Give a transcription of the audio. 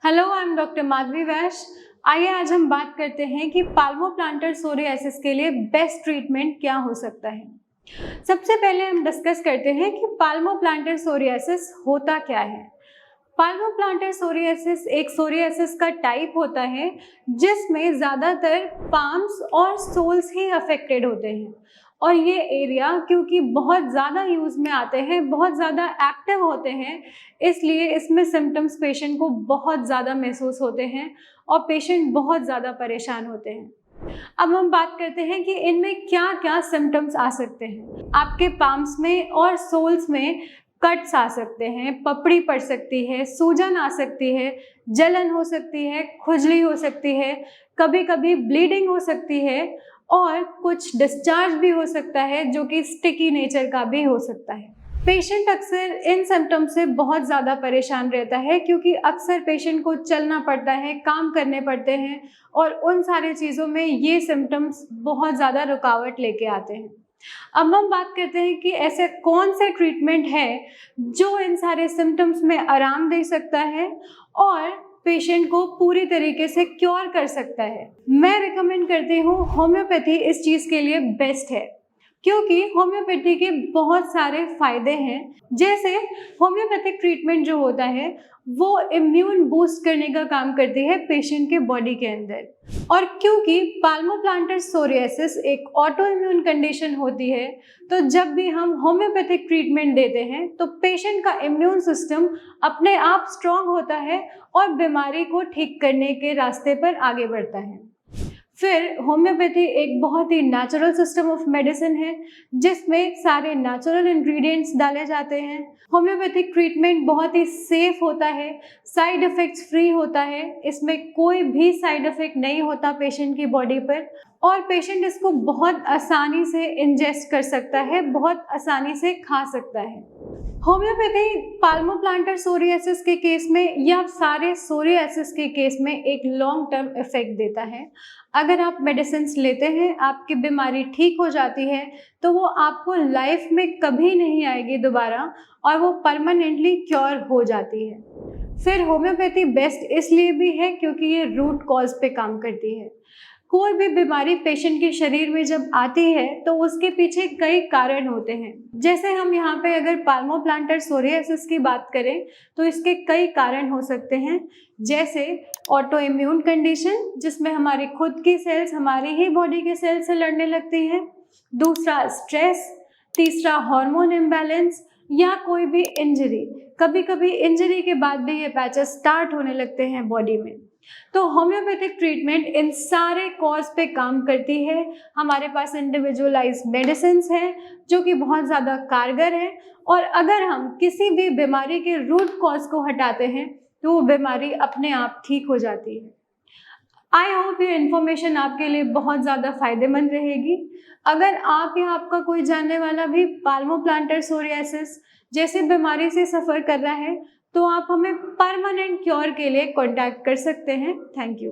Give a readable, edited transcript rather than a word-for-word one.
Hello, I am doctor Madhavi वैश्य। आइए आज हम बात करते हैं कि पाल्मोप्लांटर सोरियासिस के लिए बेस्ट ट्रीटमेंट क्या हो सकता है। सबसे पहले हम डिस्कस करते हैं कि पाल्मोप्लांटर सोरियासिस होता क्या है। पाल्मोप्लांटर सोरियासिस एक सोरियासिस का टाइप होता है जिसमें ज़्यादातर पाम्स और सोल्स ही अफेक्टेड होते हैं, और ये एरिया क्योंकि बहुत ज़्यादा यूज़ में आते हैं, बहुत ज़्यादा एक्टिव होते हैं, इसलिए इसमें सिम्टम्स पेशेंट को बहुत ज़्यादा महसूस होते हैं और पेशेंट बहुत ज़्यादा परेशान होते हैं। अब हम बात करते हैं कि इनमें क्या क्या सिम्टम्स आ सकते हैं। आपके पाम्स में और सोल्स में कट्स आ सकते हैं, पपड़ी पड़ सकती है, सूजन आ सकती है, जलन हो सकती है, खुजली हो सकती है, कभी कभी ब्लीडिंग हो सकती है और कुछ डिस्चार्ज भी हो सकता है जो कि स्टिकी नेचर का भी हो सकता है। पेशेंट अक्सर इन सिम्टम्स से बहुत ज़्यादा परेशान रहता है क्योंकि अक्सर पेशेंट को चलना पड़ता है, काम करने पड़ते हैं और उन सारी चीज़ों में ये सिम्टम्स बहुत ज़्यादा रुकावट लेके आते हैं। अब हम बात करते हैं कि ऐसे कौन से ट्रीटमेंट है जो इन सारे सिम्टम्स में आराम दे सकता है और पेशेंट को पूरी तरीके से क्योर कर सकता है। मैं रिकमेंड करती हूँ होम्योपैथी इस चीज़ के लिए बेस्ट है क्योंकि होम्योपैथी के बहुत सारे फायदे हैं। जैसे होम्योपैथिक ट्रीटमेंट जो होता है वो इम्यून बूस्ट करने का काम करती है पेशेंट के बॉडी के अंदर, और क्योंकि पाल्मोप्लांटर सोरियासिस एक ऑटो इम्यून कंडीशन होती है तो जब भी हम होम्योपैथिक ट्रीटमेंट देते हैं तो पेशेंट का इम्यून सिस्टम अपने आप स्ट्रांग होता है और बीमारी को ठीक करने के रास्ते पर आगे बढ़ता है। फिर होम्योपैथी एक बहुत ही नेचुरल सिस्टम ऑफ मेडिसिन है जिसमें सारे नेचुरल इंग्रेडिएंट्स डाले जाते हैं। होम्योपैथिक ट्रीटमेंट बहुत ही सेफ होता है, साइड इफ़ेक्ट्स फ्री होता है, इसमें कोई भी साइड इफ़ेक्ट नहीं होता पेशेंट की बॉडी पर, और पेशेंट इसको बहुत आसानी से इंजेस्ट कर सकता है, बहुत आसानी से खा सकता है। होम्योपैथी पाल्मोप्लांटर सोरियासिस के केस में या सारे सोरियासिस के केस में एक लॉन्ग टर्म इफेक्ट देता है। अगर आप मेडिसिन लेते हैं, आपकी बीमारी ठीक हो जाती है तो वो आपको लाइफ में कभी नहीं आएगी दोबारा और वो परमानेंटली क्योर हो जाती है। फिर होम्योपैथी बेस्ट इसलिए भी है क्योंकि ये रूट कॉज पे काम करती है। कोई भी बीमारी पेशेंट के शरीर में जब आती है तो उसके पीछे कई कारण होते हैं। जैसे हम यहाँ पे अगर पाल्मोप्लांटर सोरियासिस की बात करें तो इसके कई कारण हो सकते हैं, जैसे ऑटो इम्यून कंडीशन जिसमें हमारी खुद की सेल्स हमारी ही बॉडी के सेल से लड़ने लगती हैं, दूसरा स्ट्रेस, तीसरा हार्मोन इम्बैलेंस या कोई भी इंजरी। कभी कभी इंजरी के बाद भी ये पैचेस स्टार्ट होने लगते हैं बॉडी में। तो होम्योपैथिक ट्रीटमेंट इन सारे कॉज पे काम करती है। हमारे पास इंडिविजुअलाइज मेडिसिन हैं जो कि बहुत ज़्यादा कारगर है, और अगर हम किसी भी बीमारी के रूट कॉज को हटाते हैं तो वो बीमारी अपने आप ठीक हो जाती है। आई होप ये इन्फॉर्मेशन आपके लिए बहुत ज़्यादा फायदेमंद रहेगी। अगर आप या आपका कोई जानने वाला भी पाल्मोप्लांटर सोरियासिस जैसी बीमारी से सफ़र कर रहा है तो आप हमें परमानेंट क्योर के लिए कांटेक्ट कर सकते हैं। Thank you.